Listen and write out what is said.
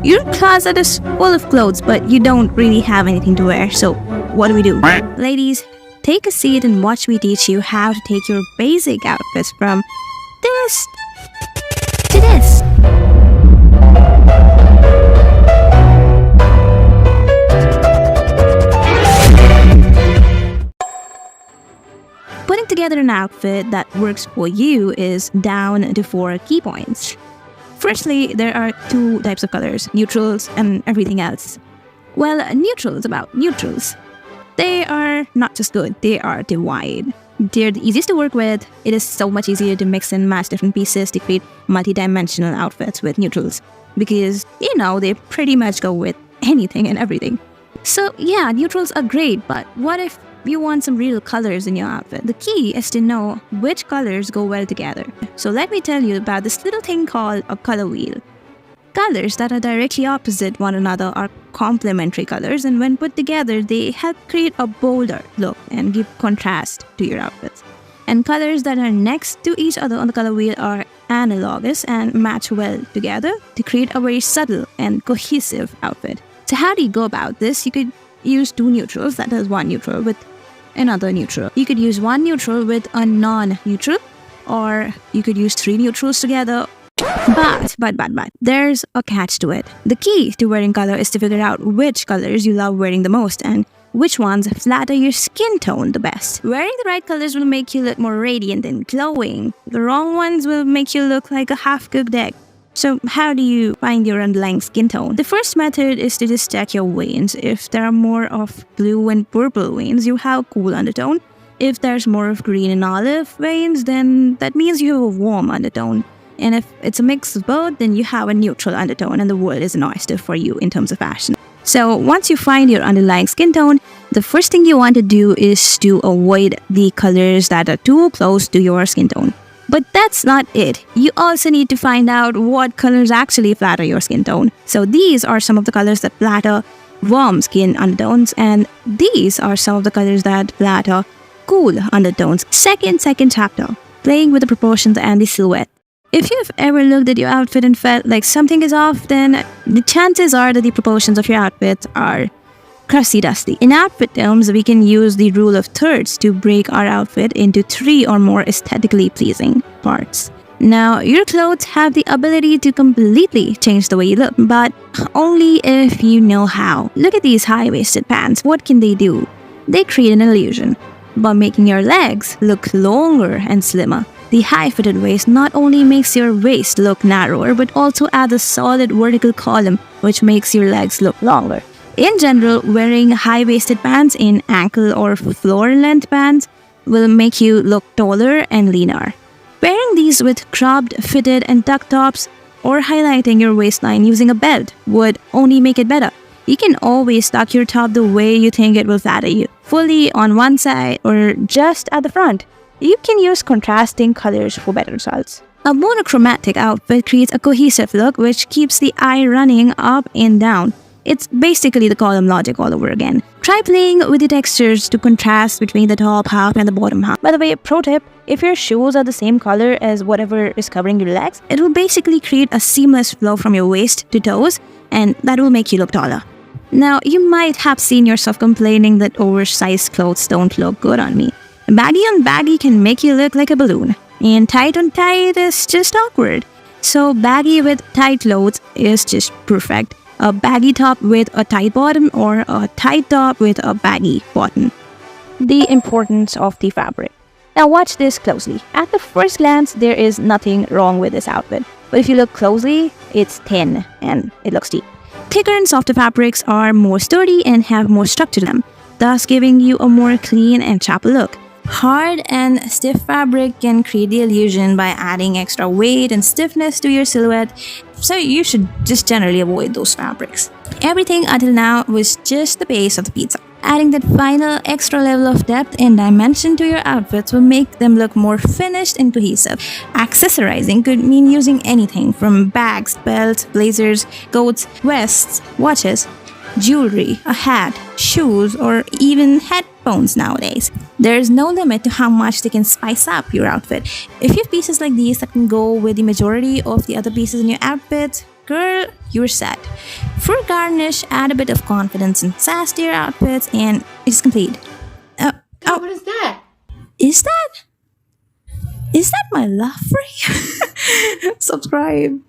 Your closet is full of clothes, but you don't really have anything to wear, so what do? Ladies, take a seat and watch me teach you how to take your basic outfits from this to this. Putting together an outfit that works for you is down to 4 key points. Firstly, there are 2 types of colors, neutrals and everything else. Well, neutral is about neutrals. They are not just good, they are divine. They're the easiest to work with. It is so much easier to mix and match different pieces to create multi-dimensional outfits with neutrals. Because, they pretty much go with anything and everything. So yeah, neutrals are great, but what if you want some real colors in your outfit? The key is to know which colors go well together. So let me tell you about this little thing called a color wheel. Colors that are directly opposite one another are complementary colors, and when put together, they help create a bolder look and give contrast to your outfits. And colors that are next to each other on the color wheel are analogous and match well together to create a very subtle and cohesive outfit. So how do you go about this? You could use 2 neutrals, that is 1 neutral with another neutral. You could use 1 neutral with a non-neutral, or you could use 3 neutrals together. But, there's a catch to it. The key to wearing color is to figure out which colors you love wearing the most and which ones flatter your skin tone the best. Wearing the right colors will make you look more radiant and glowing. The wrong ones will make you look like a half-cooked egg. So how do you find your underlying skin tone? The first method is to just check your veins. If there are more of blue and purple veins, you have a cool undertone. If there's more of green and olive veins, then that means you have a warm undertone. And if it's a mix of both, then you have a neutral undertone and the world is an oyster for you in terms of fashion. So once you find your underlying skin tone, the first thing you want to do is to avoid the colors that are too close to your skin tone. But that's not it. You also need to find out what colors actually flatter your skin tone. So these are some of the colors that flatter warm skin undertones, and these are some of the colors that flatter cool undertones. Second chapter, playing with the proportions and the silhouette. If you've ever looked at your outfit and felt like something is off, then the chances are that the proportions of your outfit are crusty-dusty. In outfit terms, we can use the rule of thirds to break our outfit into 3 or more aesthetically pleasing parts. Now, your clothes have the ability to completely change the way you look, but only if you know how. Look at these high-waisted pants. What can they do? They create an illusion by making your legs look longer and slimmer. The high-fitted waist not only makes your waist look narrower, but also adds a solid vertical column, which makes your legs look longer. In general, wearing high-waisted pants in ankle or floor-length pants will make you look taller and leaner. Pairing these with cropped, fitted, and tuck tops or highlighting your waistline using a belt would only make it better. You can always tuck your top the way you think it will flatter you, fully on one side or just at the front. You can use contrasting colors for better results. A monochromatic outfit creates a cohesive look which keeps the eye running up and down. It's basically the column logic all over again. Try playing with the textures to contrast between the top half and the bottom half. By the way, pro tip, if your shoes are the same color as whatever is covering your legs, it will basically create a seamless flow from your waist to toes, and that will make you look taller. Now, you might have seen yourself complaining that oversized clothes don't look good on me. Baggy on baggy can make you look like a balloon, and tight on tight is just awkward. So baggy with tight clothes is just perfect. A baggy top with a tight bottom or a tight top with a baggy bottom. The importance of the fabric. Now watch this closely. At the first glance, there is nothing wrong with this outfit. But if you look closely, it's thin and it looks cheap. Thicker and softer fabrics are more sturdy and have more structure to them, thus giving you a more clean and sharp look. Hard and stiff fabric can create the illusion by adding extra weight and stiffness to your silhouette, so you should just generally avoid those fabrics. Everything until now was just the base of the pizza. Adding that final extra level of depth and dimension to your outfits will make them look more finished and cohesive. Accessorizing could mean using anything from bags, belts, blazers, coats, vests, watches, jewelry, a hat, shoes, or even headphones nowadays. There's no limit to how much they can spice up your outfit. If you have pieces like these that can go with the majority of the other pieces in your outfit, girl, you're set. For garnish, add a bit of confidence and sass to your outfits, and it's complete. Uh, God, oh, what is that? is that? Is that my love for you? Subscribe.